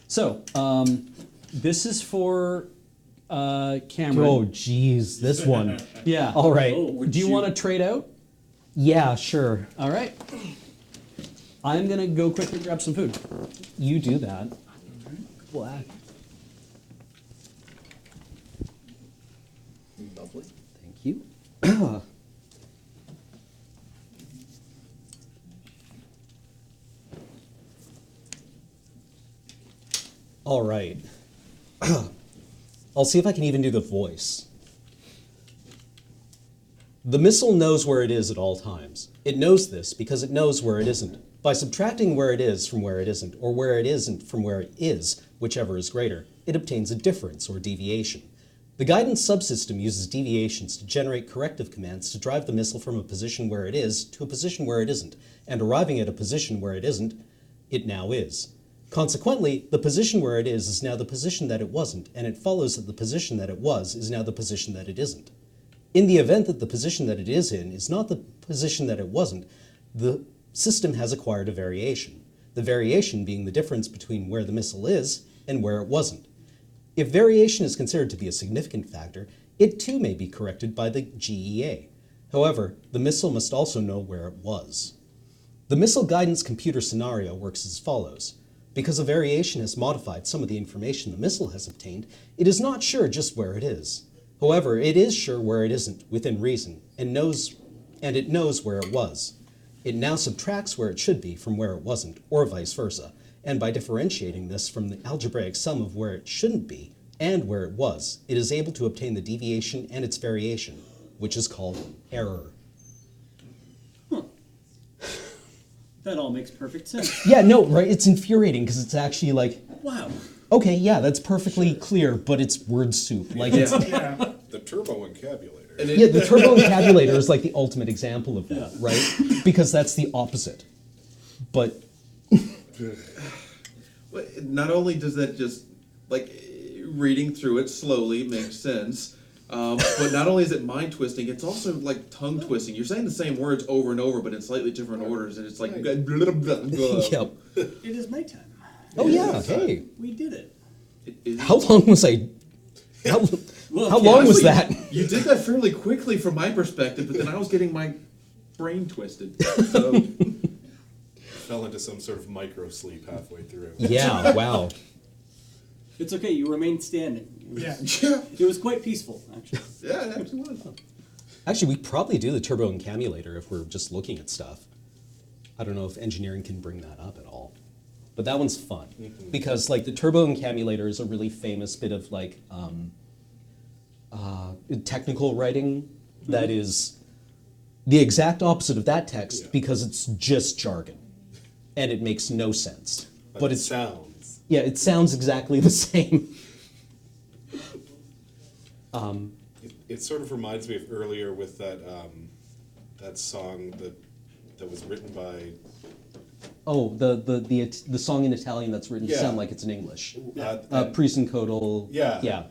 So, this is for Cameron. Oh, geez, this one. Yeah. All right. Do you want to trade out? Yeah, sure. All right. I'm going to go quickly grab some food. You do that. Black. Lovely. Thank you. All right. I'll see if I can even do the voice. The missile knows where it is at all times. It knows this because it knows where it isn't. By subtracting where it is from where it isn't, or where it isn't from where it is, whichever is greater, it obtains a difference or deviation. The guidance subsystem uses deviations to generate corrective commands to drive the missile from a position where it is to a position where it isn't, and arriving at a position where it isn't, it now is. Consequently, the position where it is now the position that it wasn't, and it follows that the position that it was is now the position that it isn't. In the event that the position that it is in is not the position that it wasn't, the system has acquired a variation, the variation being the difference between where the missile is and where it wasn't. If variation is considered to be a significant factor, it too may be corrected by the GEA. However, the missile must also know where it was. The missile guidance computer scenario works as follows. Because a variation has modified some of the information the missile has obtained, it is not sure just where it is. However, it is sure where it isn't, within reason, and it knows where it was. It now subtracts where it should be from where it wasn't, or vice versa, and by differentiating this from the algebraic sum of where it shouldn't be and where it was, it is able to obtain the deviation and its variation, which is called error. That all makes perfect sense. Yeah, no, right? It's infuriating because it's actually like, Wow. okay, yeah, that's perfectly clear, but it's word soup. Like it's The turbo encabulator. yeah, the turbo encabulator is like the ultimate example of that, right? Because that's the opposite. But Not only does that just, like, reading through it slowly makes sense, but not only is it mind twisting, it's also like tongue twisting. You're saying the same words over and over, but in slightly different orders, and it's like. yep. It is my time. Oh yeah, hey. We did it. How long was I? How Well, long was Honestly, that? You did that fairly quickly from my perspective, but then I was getting my brain twisted. So. Fell into some sort of micro sleep halfway through. Yeah, wow. It's okay. You remained standing. Yeah. It was quite peaceful, actually. Yeah, it actually was. Actually, we probably do the turbo encabulator if we're just looking at stuff. I don't know if engineering can bring that up at all. But that one's fun. Because like the turbo encabulator is a really famous bit of like technical writing that is the exact opposite of that text because it's just jargon. And it makes no sense. But it it's sounds. yeah, it sounds exactly the same. It sort of reminds me of earlier with that that song that was written by. Oh, the song in Italian that's written to Yeah. sound like it's in English. And- Priest and Codal. Yeah. Yeah.